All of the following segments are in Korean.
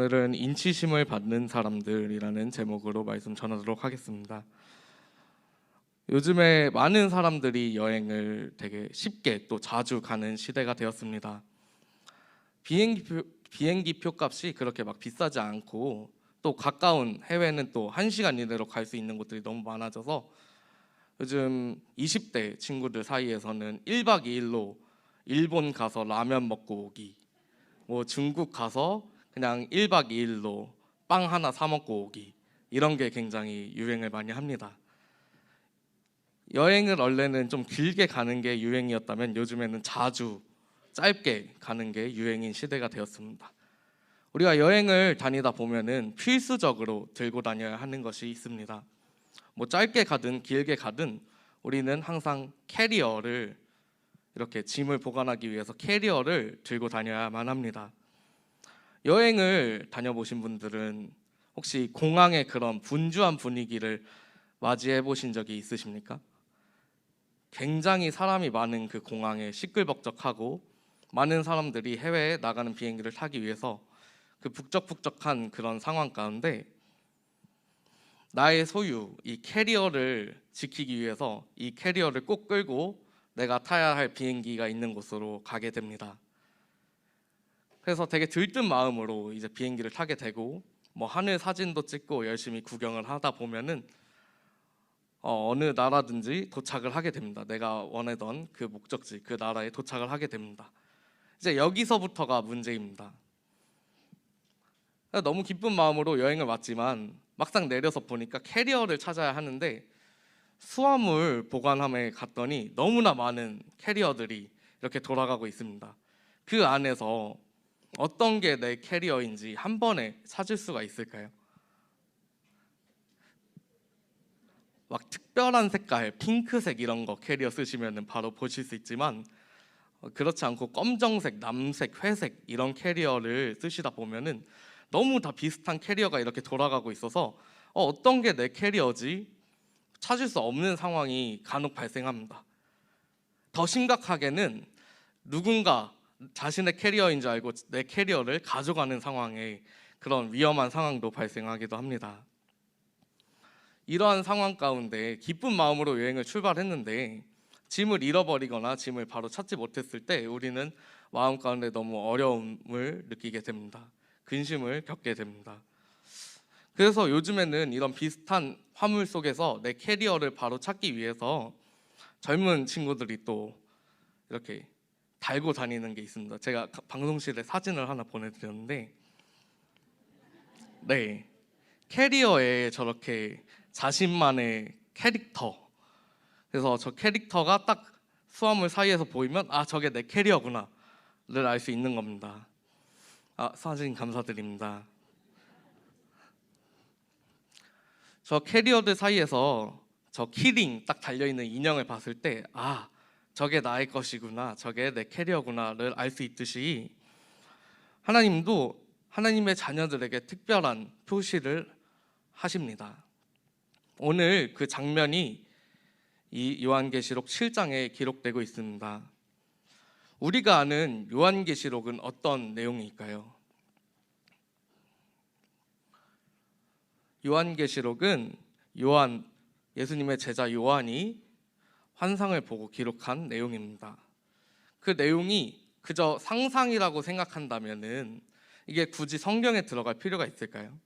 오늘은 인치심을 받는 사람들이라는 제목으로 말씀 전하도록 하겠습니다. 요즘에 많은 사람들이 여행을 되게 쉽게 또 자주 가는 시대가 되었습니다. 비행기표 값이 그렇게 막 비싸지 않고 또 가까운 해외는 또 1시간 이내로 갈 수 있는 곳들이 너무 많아져서 요즘 20대 친구들 사이에서는 1박 2일로 일본 가서 라면 먹고 오기, 뭐 중국 가서 그냥 1박 2일로 빵 하나 사 먹고 오기, 이런 게 굉장히 유행을 많이 합니다. 여행을 원래는 좀 길게 가는 게 유행이었다면 요즘에는 자주 짧게 가는 게 유행인 시대가 되었습니다. 우리가 여행을 다니다 보면은 필수적으로 들고 다녀야 하는 것이 있습니다. 뭐 짧게 가든 길게 가든 우리는 항상 캐리어를, 이렇게 짐을 보관하기 위해서 캐리어를 들고 다녀야만 합니다. 여행을 다녀보신 분들은 혹시 공항의 그런 분주한 분위기를 맞이해 보신 적이 있으십니까? 굉장히 사람이 많은 그 공항에 시끌벅적하고 많은 사람들이 해외에 나가는 비행기를 타기 위해서 그 북적북적한 그런 상황 가운데 나의 소유, 이 캐리어를 지키기 위해서 이 캐리어를 꼭 끌고 내가 타야 할 비행기가 있는 곳으로 가게 됩니다. 그래서 되게 들뜬 마음으로 이제 비행기를 타게 되고 뭐 하늘 사진도 찍고 열심히 구경을 하다 보면은 어느 나라든지 도착을 하게 됩니다. 내가 원하던 그 목적지, 그 나라에 도착을 하게 됩니다. 이제 여기서부터가 문제입니다. 너무 기쁜 마음으로 여행을 왔지만 막상 내려서 보니까 캐리어를 찾아야 하는데 수화물 보관함에 갔더니 너무나 많은 캐리어들이 이렇게 돌아가고 있습니다. 그 안에서 어떤 게 내 캐리어인지 한 번에 찾을 수가 있을까요? 막 특별한 색깔, 핑크색 이런 거 캐리어 쓰시면 바로 보실 수 있지만 그렇지 않고 검정색, 남색, 회색 이런 캐리어를 쓰시다 보면은 너무 다 비슷한 캐리어가 이렇게 돌아가고 있어서 어떤 게 내 캐리어지 찾을 수 없는 상황이 간혹 발생합니다. 더 심각하게는 누군가 자신의 캐리어인 줄 알고 내 캐리어를 가져가는 상황에 그런 위험한 상황도 발생하기도 합니다. 이러한 상황 가운데 기쁜 마음으로 여행을 출발했는데 짐을 잃어버리거나 짐을 바로 찾지 못했을 때 우리는 마음 가운데 너무 어려움을 느끼게 됩니다. 근심을 겪게 됩니다. 그래서 요즘에는 이런 비슷한 화물 속에서 내 캐리어를 바로 찾기 위해서 젊은 친구들이 또 이렇게 달고 다니는 게 있습니다. 제가 방송실에 사진을 하나 보내드렸는데, 네, 캐리어에 저렇게 자신만의 캐릭터, 그래서 저 캐릭터가 딱 수화물 사이에서 보이면 저게 내 캐리어구나를 알 수 있는 겁니다. 사진 감사드립니다. 저 캐리어들 사이에서 저 키링 딱 달려있는 인형을 봤을 때 저게 나의 것이구나, 저게 내 캐리어구나를 알 수 있듯이 하나님도 하나님의 자녀들에게 특별한 표시를 하십니다. 오늘 그 장면이 이 요한계시록 7장에 기록되고 있습니다. 우리가 아는 요한계시록은 어떤 내용일까요? 요한계시록은 예수님의 제자 요한이 환상을 보고 기록한 내용입니다. 그 내용이 그저 상상이라고 생각한다면은 이게 굳이 성경에 들어갈 필요가 있을까요?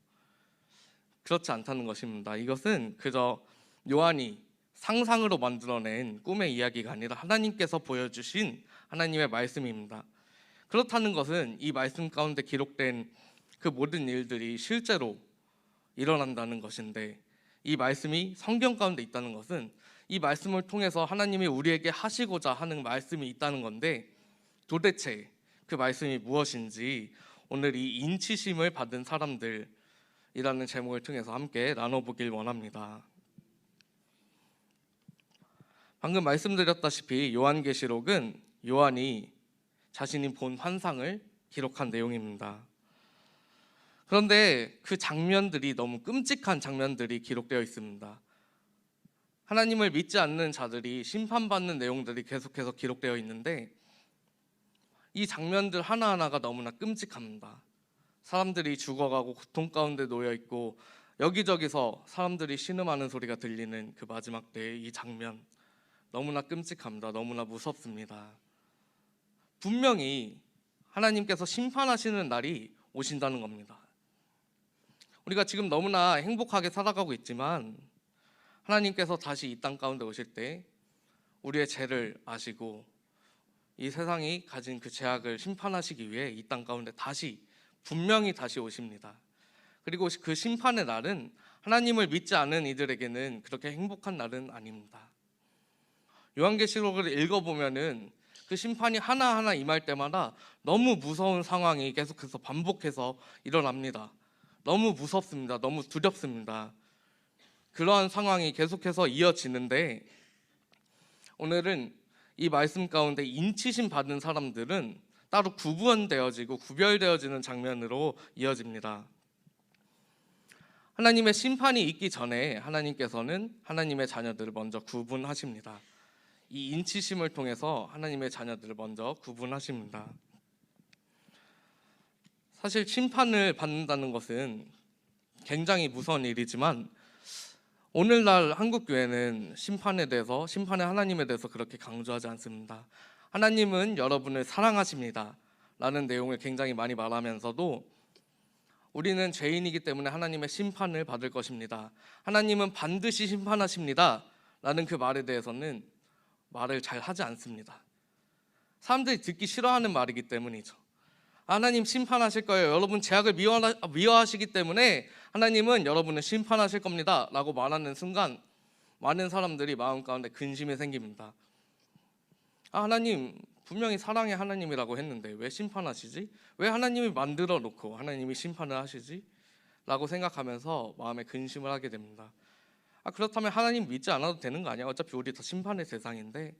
그렇지 않다는 것입니다. 이것은 그저 요한이 상상으로 만들어낸 꿈의 이야기가 아니라 하나님께서 보여주신 하나님의 말씀입니다. 그렇다는 것은 이 말씀 가운데 기록된 그 모든 일들이 실제로 일어난다는 것인데, 이 말씀이 성경 가운데 있다는 것은 이 말씀을 통해서 하나님이 우리에게 하시고자 하는 말씀이 있다는 건데, 도대체 그 말씀이 무엇인지 오늘 이 인치심을 받은 사람들이라는 제목을 통해서 함께 나눠보길 원합니다. 방금 말씀드렸다시피 요한계시록은 요한이 자신이 본 환상을 기록한 내용입니다. 그런데 그 장면들이 너무 끔찍한 장면들이 기록되어 있습니다. 하나님을 믿지 않는 자들이 심판받는 내용들이 계속해서 기록되어 있는데 이 장면들 하나하나가 너무나 끔찍합니다. 사람들이 죽어가고 고통 가운데 놓여 있고 여기저기서 사람들이 신음하는 소리가 들리는 그 마지막 때의 이 장면, 너무나 끔찍합니다. 너무나 무섭습니다. 분명히 하나님께서 심판하시는 날이 오신다는 겁니다. 우리가 지금 너무나 행복하게 살아가고 있지만 하나님께서 다시 이 땅 가운데 오실 때 우리의 죄를 아시고 이 세상이 가진 그 죄악을 심판하시기 위해 이 땅 가운데 분명히 다시 오십니다. 그리고 그 심판의 날은 하나님을 믿지 않은 이들에게는 그렇게 행복한 날은 아닙니다. 요한계시록을 읽어보면은 그 심판이 하나하나 임할 때마다 너무 무서운 상황이 계속해서 반복해서 일어납니다. 너무 무섭습니다. 너무 두렵습니다. 그러한 상황이 계속해서 이어지는데 오늘은 이 말씀 가운데 인치심 받은 사람들은 따로 구분되어지고 구별되어지는 장면으로 이어집니다. 하나님의 심판이 있기 전에 하나님께서는 하나님의 자녀들을 먼저 구분하십니다. 이 인치심을 통해서 하나님의 자녀들을 먼저 구분하십니다. 사실 심판을 받는다는 것은 굉장히 무서운 일이지만 오늘날 한국교회는 심판의 하나님에 대해서 그렇게 강조하지 않습니다. 하나님은 여러분을 사랑하십니다 라는 내용을 굉장히 많이 말하면서도 우리는 죄인이기 때문에 하나님의 심판을 받을 것입니다, 하나님은 반드시 심판하십니다 라는 그 말에 대해서는 말을 잘 하지 않습니다. 사람들이 듣기 싫어하는 말이기 때문이죠. 하나님 심판하실 거예요, 여러분 죄악을 미워하시기 때문에 하나님은 여러분을 심판하실 겁니다 라고 말하는 순간 많은 사람들이 마음 가운데 근심이 생깁니다. 하나님 분명히 사랑의 하나님이라고 했는데 왜 심판하시지? 왜 하나님이 만들어 놓고 하나님이 심판을 하시지? 라고 생각하면서 마음에 근심을 하게 됩니다. 그렇다면 하나님 믿지 않아도 되는 거 아니야? 어차피 우리 다 심판의 대상인데.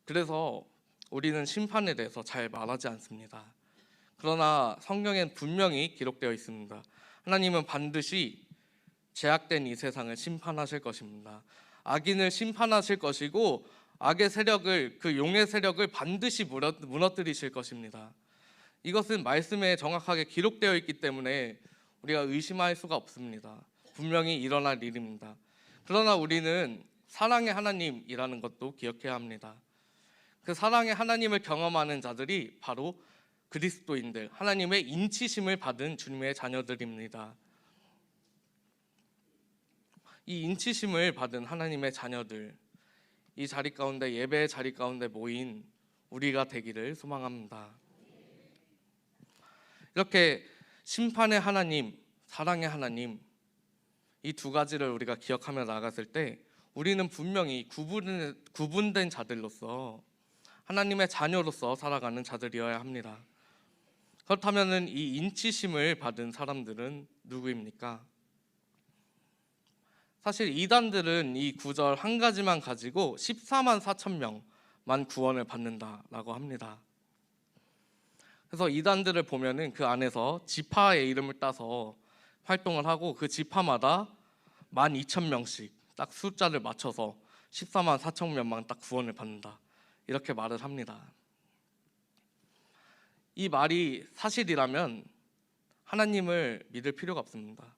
그래서 우리는 심판에 대해서 잘 말하지 않습니다. 그러나 성경엔 분명히 기록되어 있습니다. 하나님은 반드시 죄악된 이 세상을 심판하실 것입니다. 악인을 심판하실 것이고 악의 세력을, 그 용의 세력을 반드시 무너뜨리실 것입니다. 이것은 말씀에 정확하게 기록되어 있기 때문에 우리가 의심할 수가 없습니다. 분명히 일어날 일입니다. 그러나 우리는 사랑의 하나님이라는 것도 기억해야 합니다. 그 사랑의 하나님을 경험하는 자들이 바로 그리스도인들, 하나님의 인치심을 받은 주님의 자녀들입니다. 이 인치심을 받은 하나님의 자녀들, 이 자리 가운데, 예배의 자리 가운데 모인 우리가 되기를 소망합니다. 이렇게 심판의 하나님, 사랑의 하나님, 이 두 가지를 우리가 기억하며 나아갔을 때 우리는 분명히 구분된 자들로서, 하나님의 자녀로서 살아가는 자들이어야 합니다. 그렇다면 이 인치심을 받은 사람들은 누구입니까? 사실 이단들은 이 구절 한 가지만 가지고 14만 4천 명만 구원을 받는다라고 합니다. 그래서 이단들을 보면은 그 안에서 지파의 이름을 따서 활동을 하고 그 지파마다 12,000명씩 딱 숫자를 맞춰서 14만 4천 명만 딱 구원을 받는다, 이렇게 말을 합니다. 이 말이 사실이라면 하나님을 믿을 필요가 없습니다.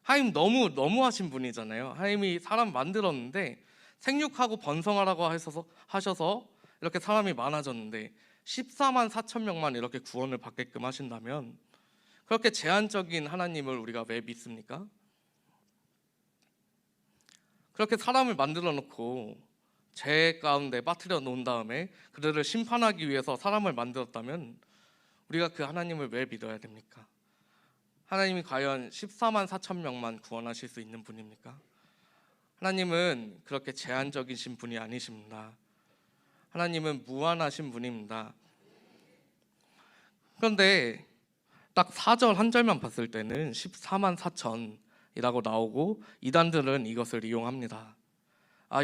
하나님 너무하신 분이잖아요. 하나님이 사람 만들었는데 생육하고 번성하라고 하셔서 이렇게 사람이 많아졌는데 14만 4천 명만 이렇게 구원을 받게끔 하신다면 그렇게 제한적인 하나님을 우리가 왜 믿습니까? 그렇게 사람을 만들어 놓고 죄 가운데 빠뜨려 놓은 다음에 그들을 심판하기 위해서 사람을 만들었다면 우리가 그 하나님을 왜 믿어야 됩니까? 하나님이 과연 14만 4천 명만 구원하실 수 있는 분입니까? 하나님은 그렇게 제한적이신 분이 아니십니다. 하나님은 무한하신 분입니다. 그런데 딱 4절 한 절만 봤을 때는 14만 4천이라고 나오고 이단들은 이것을 이용합니다.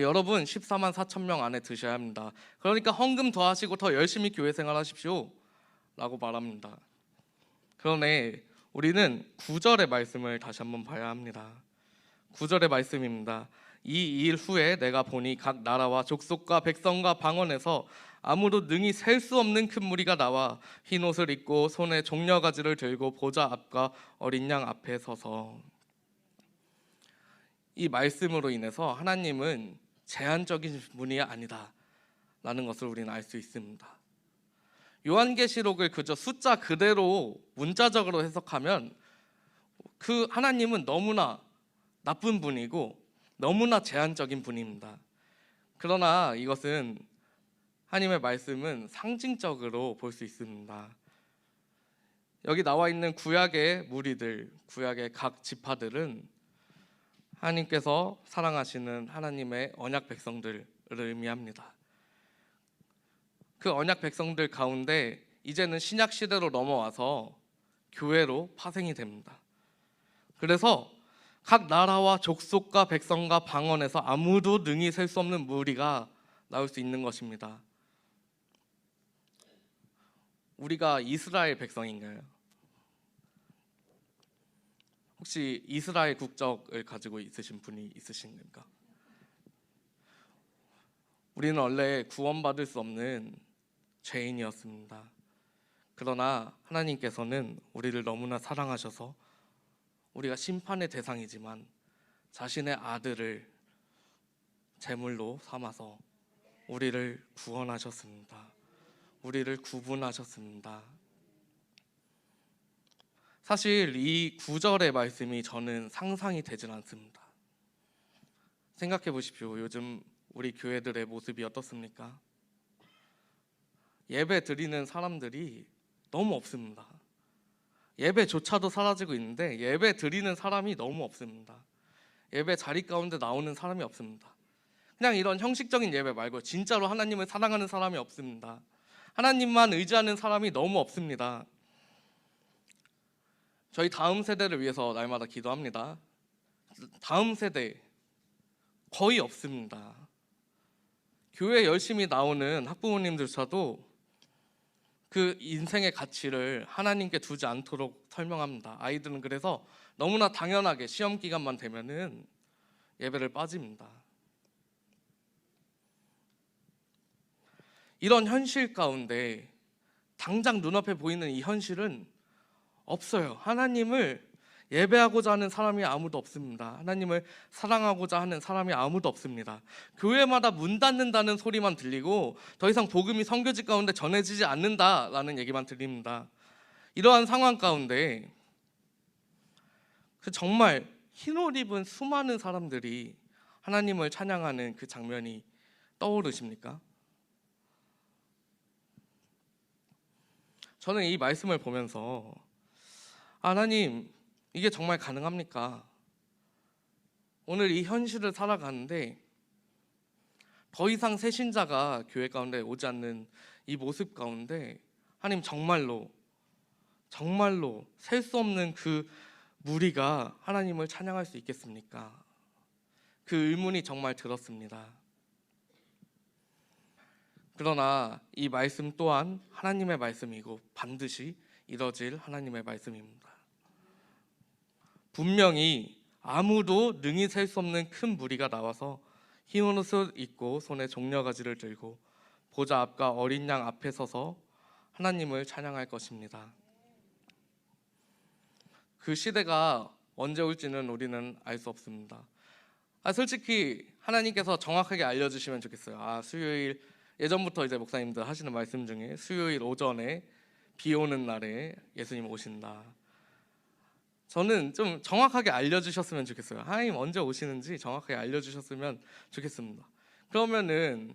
여러분 14만 4천 명 안에 드셔야 합니다. 그러니까 헌금 더 하시고 더 열심히 교회 생활하십시오 라고 말합니다. 그러네 우리는 9절의 말씀을 다시 한번 봐야 합니다. 9절의 말씀입니다. 이 일 후에 내가 보니 각 나라와 족속과 백성과 방언에서 아무도 능히 셀 수 없는 큰 무리가 나와 흰 옷을 입고 손에 종려가지를 들고 보좌 앞과 어린 양 앞에 서서. 이 말씀으로 인해서 하나님은 제한적인 분이 아니다라는 것을 우리는 알 수 있습니다. 요한계시록을 그저 숫자 그대로 문자적으로 해석하면 그 하나님은 너무나 나쁜 분이고 너무나 제한적인 분입니다. 그러나 이것은 하나님의 말씀은 상징적으로 볼 수 있습니다. 여기 나와 있는 구약의 무리들, 구약의 각 지파들은 하나님께서 사랑하시는 하나님의 언약 백성들을 의미합니다. 그 언약 백성들 가운데 이제는 신약 시대로 넘어와서 교회로 파생이 됩니다. 그래서 각 나라와 족속과 백성과 방언에서 아무도 능히 셀 수 없는 무리가 나올 수 있는 것입니다. 우리가 이스라엘 백성인가요? 혹시 이스라엘 국적을 가지고 있으신 분이 있으신가? 우리는 원래 구원받을 수 없는 죄인이었습니다. 그러나 하나님께서는 우리를 너무나 사랑하셔서 우리가 심판의 대상이지만 자신의 아들을 제물로 삼아서 우리를 구원하셨습니다. 우리를 구분하셨습니다. 사실 이 구절의 말씀이 저는 상상이 되질 않습니다. 생각해 보십시오. 요즘 우리 교회들의 모습이 어떻습니까? 예배 드리는 사람들이 너무 없습니다. 예배조차도 사라지고 있는데 예배 드리는 사람이 너무 없습니다. 예배 자리 가운데 나오는 사람이 없습니다. 그냥 이런 형식적인 예배 말고 진짜로 하나님을 사랑하는 사람이 없습니다. 하나님만 의지하는 사람이 너무 없습니다. 저희 다음 세대를 위해서 날마다 기도합니다. 다음 세대 거의 없습니다. 교회 열심히 나오는 학부모님들조차도 그 인생의 가치를 하나님께 두지 않도록 설명합니다. 아이들은 그래서 너무나 당연하게 시험 기간만 되면은 예배를 빠집니다. 이런 현실 가운데 당장 눈앞에 보이는 이 현실은 없어요. 하나님을 예배하고자 하는 사람이 아무도 없습니다. 하나님을 사랑하고자 하는 사람이 아무도 없습니다. 교회마다 문 닫는다는 소리만 들리고 더 이상 복음이 선교지 가운데 전해지지 않는다라는 얘기만 들립니다. 이러한 상황 가운데 정말 흰옷 입은 수많은 사람들이 하나님을 찬양하는 그 장면이 떠오르십니까? 저는 이 말씀을 보면서 하나님, 이게 정말 가능합니까? 오늘 이 현실을 살아가는데 더 이상 새 신자가 교회 가운데 오지 않는 이 모습 가운데 하나님 정말로 셀 수 없는 그 무리가 하나님을 찬양할 수 있겠습니까? 그 의문이 정말 들었습니다. 그러나 이 말씀 또한 하나님의 말씀이고 반드시 이뤄질 하나님의 말씀입니다. 분명히 아무도 능히 셀 수 없는 큰 무리가 나와서 흰 옷을 입고 손에 종려가지를 들고 보좌 앞과 어린 양 앞에 서서 하나님을 찬양할 것입니다. 그 시대가 언제 올지는 우리는 알 수 없습니다. 솔직히 하나님께서 정확하게 알려주시면 좋겠어요. 수요일 예전부터 이제 목사님들 하시는 말씀 중에 수요일 오전에 비 오는 날에 예수님 오신다. 저는 좀 정확하게 알려주셨으면 좋겠어요. 하나님 언제 오시는지 정확하게 알려주셨으면 좋겠습니다. 그러면은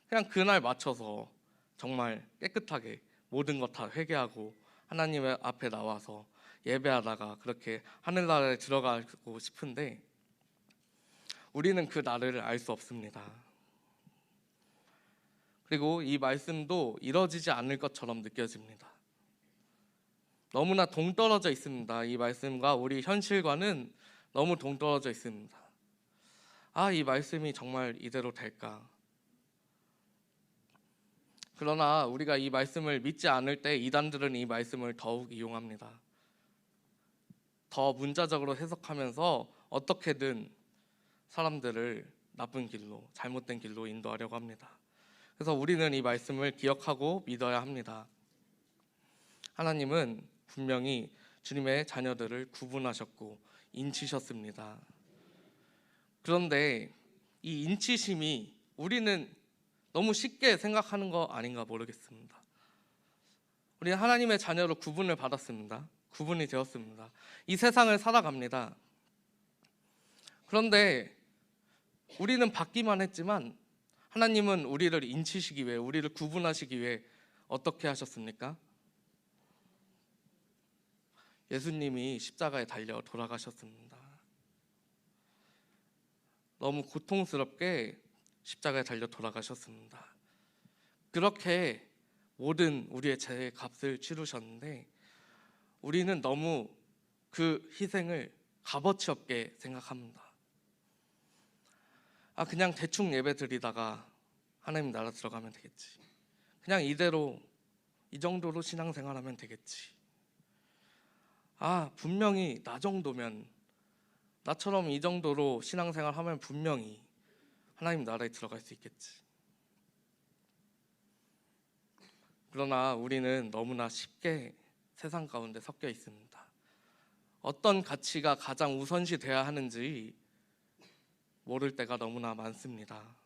그냥 그날 맞춰서 정말 깨끗하게 모든 것 다 회개하고 하나님의 앞에 나와서 예배하다가 그렇게 하늘나라에 들어가고 싶은데 우리는 그 날을 알 수 없습니다. 그리고 이 말씀도 이뤄지지 않을 것처럼 느껴집니다. 너무나 동떨어져 있습니다. 이 말씀과 우리 현실과는 너무 동떨어져 있습니다. 이 말씀이 정말 이대로 될까? 그러나 우리가 이 말씀을 믿지 않을 때 이단들은 이 말씀을 더욱 이용합니다. 더 문자적으로 해석하면서 어떻게든 사람들을 나쁜 길로, 잘못된 길로 인도하려고 합니다. 그래서 우리는 이 말씀을 기억하고 믿어야 합니다. 하나님은 분명히 주님의 자녀들을 구분하셨고 인치셨습니다. 그런데 이 인치심이 우리는 너무 쉽게 생각하는 거 아닌가 모르겠습니다. 우리는 하나님의 자녀로 구분을 받았습니다. 구분이 되었습니다. 이 세상을 살아갑니다. 그런데 우리는 받기만 했지만 하나님은 우리를 인치시기 위해, 우리를 구분하시기 위해 어떻게 하셨습니까? 예수님이 십자가에 달려 돌아가셨습니다. 너무 고통스럽게 십자가에 달려 돌아가셨습니다. 그렇게 모든 우리의 죄의 값을 치르셨는데 우리는 너무 그 희생을 값어치 없게 생각합니다. 그냥 대충 예배 드리다가 하나님 나라 들어가면 되겠지. 그냥 이대로 이 정도로 신앙생활하면 되겠지. 분명히 나 정도면, 나처럼 이 정도로 신앙생활하면 분명히 하나님 나라에 들어갈 수 있겠지. 그러나 우리는 너무나 쉽게 세상 가운데 섞여 있습니다. 어떤 가치가 가장 우선시 돼야 하는지 모를 때가 너무나 많습니다.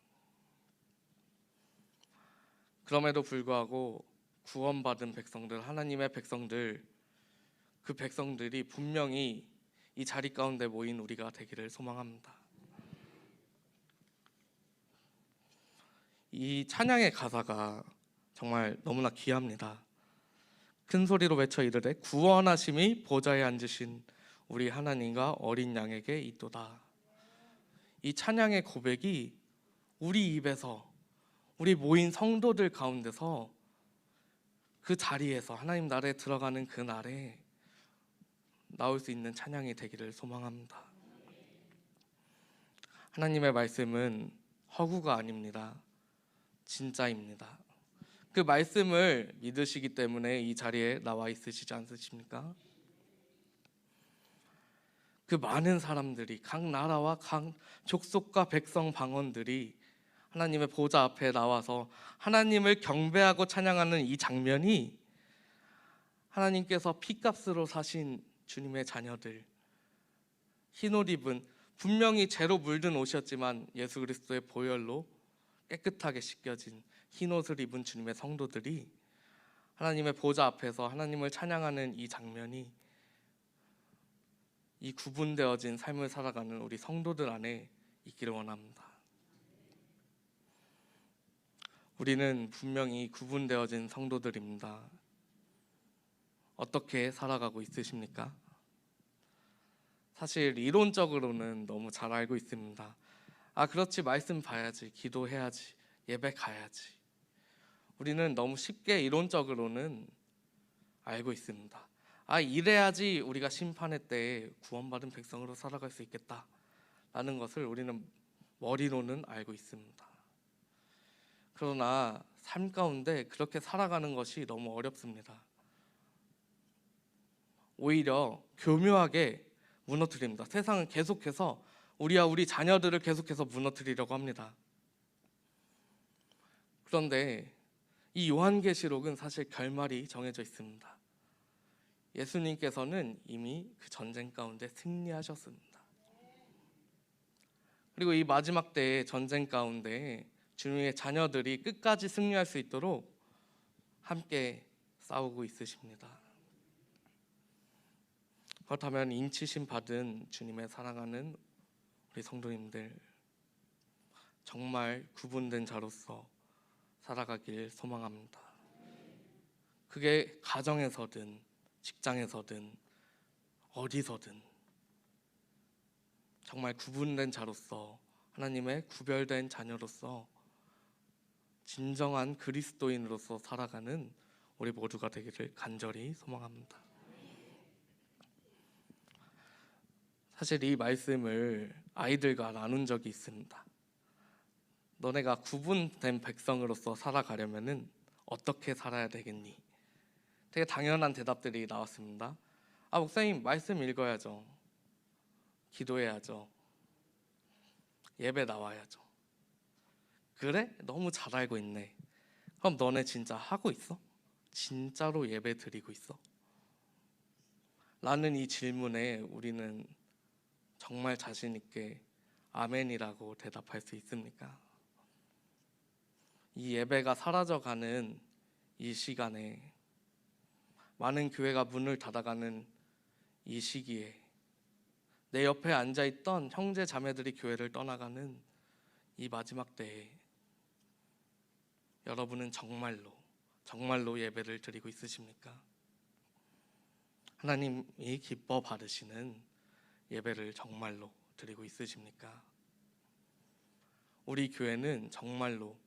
그럼에도 불구하고 구원받은 백성들, 하나님의 백성들, 그 백성들이 분명히 이 자리 가운데 모인 우리가 되기를 소망합니다. 이 찬양의 가사가 정말 너무나 귀합니다. 큰 소리로 외쳐 이르되 구원하심이 보좌에 앉으신 우리 하나님과 어린 양에게 있도다. 이 찬양의 고백이 우리 입에서, 우리 모인 성도들 가운데서 그 자리에서 하나님 나라에 들어가는 그 날에 나올 수 있는 찬양이 되기를 소망합니다. 하나님의 말씀은 허구가 아닙니다. 진짜입니다. 그 말씀을 믿으시기 때문에 이 자리에 나와 있으시지 않으십니까? 그 많은 사람들이, 각 나라와 각 족속과 백성 방언들이 하나님의 보좌 앞에 나와서 하나님을 경배하고 찬양하는 이 장면이 하나님께서 피값으로 사신 주님의 자녀들, 흰옷 입은, 분명히 죄로 물든 옷이었지만 예수 그리스도의 보혈로 깨끗하게 씻겨진 흰옷을 입은 주님의 성도들이 하나님의 보좌 앞에서 하나님을 찬양하는 이 장면이 이 구분되어진 삶을 살아가는 우리 성도들 안에 있기를 원합니다. 우리는 분명히 구분되어진 성도들입니다. 어떻게 살아가고 있으십니까? 사실 이론적으로는 너무 잘 알고 있습니다. 그렇지, 말씀 봐야지, 기도해야지, 예배 가야지. 우리는 너무 쉽게 이론적으로는 알고 있습니다. 이래야지 우리가 심판의 때에 구원받은 백성으로 살아갈 수 있겠다라는 것을 우리는 머리로는 알고 있습니다. 그러나 삶 가운데 그렇게 살아가는 것이 너무 어렵습니다. 오히려 교묘하게 무너뜨립니다. 세상은 계속해서 우리와 우리 자녀들을 계속해서 무너뜨리려고 합니다. 그런데 이 요한계시록은 사실 결말이 정해져 있습니다. 예수님께서는 이미 그 전쟁 가운데 승리하셨습니다. 그리고 이 마지막 때의 전쟁 가운데 주님의 자녀들이 끝까지 승리할 수 있도록 함께 싸우고 있으십니다. 그렇다면 인치심 받은 주님의 사랑하는 우리 성도님들, 정말 구분된 자로서 살아가길 소망합니다. 그게 가정에서든 직장에서든 어디서든 정말 구분된 자로서, 하나님의 구별된 자녀로서 진정한 그리스도인으로서 살아가는 우리 모두가 되기를 간절히 소망합니다. 사실 이 말씀을 아이들과 나눈 적이 있습니다. 너네가 구분된 백성으로서 살아가려면은 어떻게 살아야 되겠니? 되게 당연한 대답들이 나왔습니다. 목사님, 말씀 읽어야죠. 기도해야죠. 예배 나와야죠. 그래? 너무 잘 알고 있네. 그럼 너네 진짜 하고 있어? 진짜로 예배 드리고 있어? 라는 이 질문에 우리는 정말 자신 있게 아멘이라고 대답할 수 있습니까? 이 예배가 사라져가는 이 시간에, 많은 교회가 문을 닫아가는 이 시기에, 내 옆에 앉아있던 형제 자매들이 교회를 떠나가는 이 마지막 때에 여러분은 정말로 예배를 드리고 있으십니까? 하나님이 기뻐 받으시는 예배를 정말로 드리고 있으십니까? 우리 교회는 정말로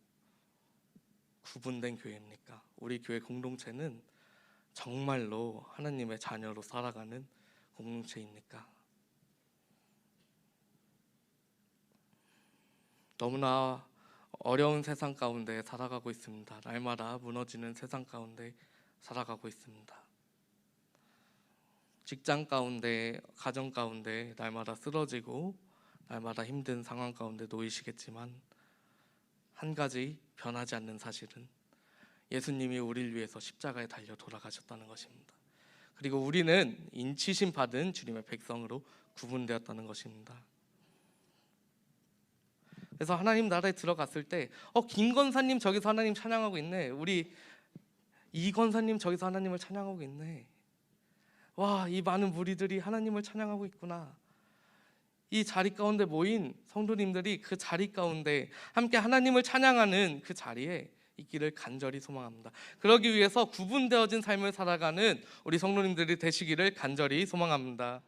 구분된 교회입니까? 우리 교회 공동체는 정말로 하나님의 자녀로 살아가는 공동체입니까? 너무나 어려운 세상 가운데 살아가고 있습니다. 날마다 무너지는 세상 가운데 살아가고 있습니다. 직장 가운데, 가정 가운데 날마다 쓰러지고 날마다 힘든 상황 가운데 놓이시겠지만, 한 가지 변하지 않는 사실은 예수님이 우리를 위해서 십자가에 달려 돌아가셨다는 것입니다. 그리고 우리는 인치심 받은 주님의 백성으로 구분되었다는 것입니다. 그래서 하나님 나라에 들어갔을 때 김 권사님 저기서 하나님 찬양하고 있네, 우리 이 권사님 저기서 하나님을 찬양하고 있네, 와, 이 많은 무리들이 하나님을 찬양하고 있구나. 이 자리 가운데 모인 성도님들이 그 자리 가운데 함께 하나님을 찬양하는 그 자리에 있기를 간절히 소망합니다. 그러기 위해서 구분되어진 삶을 살아가는 우리 성도님들이 되시기를 간절히 소망합니다.